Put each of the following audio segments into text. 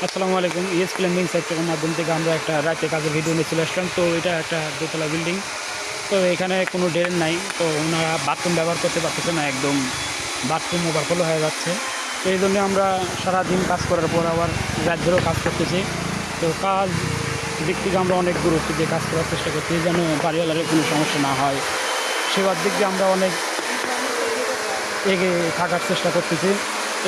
আসসালামু আলাইকুম। ইএস প্ল্যাম্বিং সেক্টরের মাধ্যম থেকে আমরা একটা রাতে কাজের ভিডিও নিয়ে চলে আসলাম। তো এটা একটা দোতলা বিল্ডিং। তো এখানে কোনো ড্রেন নাই, তো ওনারা বাথরুম ব্যবহার করতে পারতেছে না, একদম বাথরুম ওভারফ্লো হয়ে যাচ্ছে। তো এই জন্য আমরা সারাদিন কাজ করার পর আবার রাত ধরেও কাজ করতেছি। তো কাজ দিক থেকে আমরা অনেক গুরুত্ব দিয়ে কাজ করার চেষ্টা করছি যেন বাড়িওয়ালার কোনো সমস্যা না হয়, সেবার দিক দিয়ে আমরা অনেক এগিয়ে থাকার চেষ্টা করতেছি।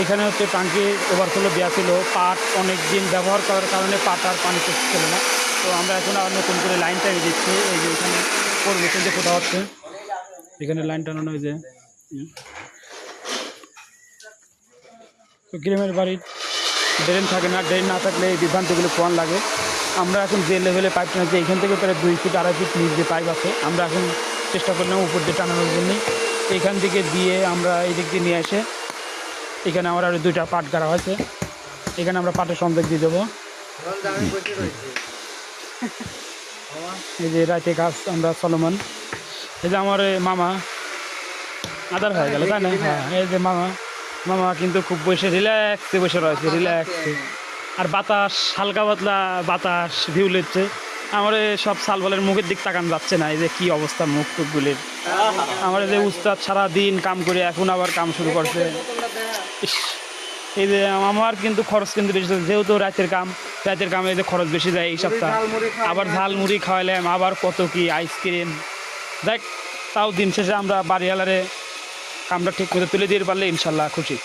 এখানে হচ্ছে টাঙ্কি ওভারফ্লো দেওয়া ছিল, পাট অনেক দিন ব্যবহার করার কারণে পাট আর পানি ছিল না। তো আমরা এখন আবার নতুন করে লাইন টানিয়ে দিচ্ছি। এই যে এখানে পরিবেশন যে কোথাও হচ্ছে, এখানে লাইন টানানো হয়েছে। তো গ্রামের বাড়ির ড্রেন থাকে না, ড্রেন না থাকলে এই বিভ্রান্তিগুলো কোয়ান লাগে। আমরা এখন যে লেভেলে পাইপ টানাচ্ছি, এখান থেকে প্রায় 2 ফিট 2.5 ফিট নিচ যে পাইপ আছে, আমরা এখন চেষ্টা করলাম উপর দিয়ে টানানোর জন্যে। এখান থেকে দিয়ে আমরা এই দিক দিয়ে নিয়ে এসে এখানে আমার আরও 2টা পাট গাড়া হয়েছে, এখানে আমরা পাটের সংযোগ দিয়ে দেবো। এই যে রাতে কাজ আমরা চলমান। এই যে আমার মামা আদার হয়ে গেল, তাই না? হ্যাঁ, এই যে মামা মামা কিন্তু খুব বসে রিল্যাক্সে বসে রয়েছে, রিল্যাক্সে। আর বাতাস, হালকা পাতলা বাতাস ভিউ লিচ্ছে। আমার সব সালবালের মুখের দিক তাকান যাচ্ছে না, এই যে কি অবস্থা মুখ টুকগুলির। আমার এই যে উস্তাদ সারাদিন কাম করে এখন আবার কাম শুরু করছে। ইস, এই যে আমার কিন্তু খরচ কিন্তু বেশি, যেহেতু রাতের কামে যে খরচ বেশি যায় এই সপ্তাহ। আবার ঝালমুড়ি খাওয়াইলাম, আবার কত কি আইসক্রিম। দেখ, তাও দিন শেষে আমরা বাড়িওয়ালারে কামটা ঠিক মতো তুলে দিতে পারলে ইনশাল্লাহ খুশি।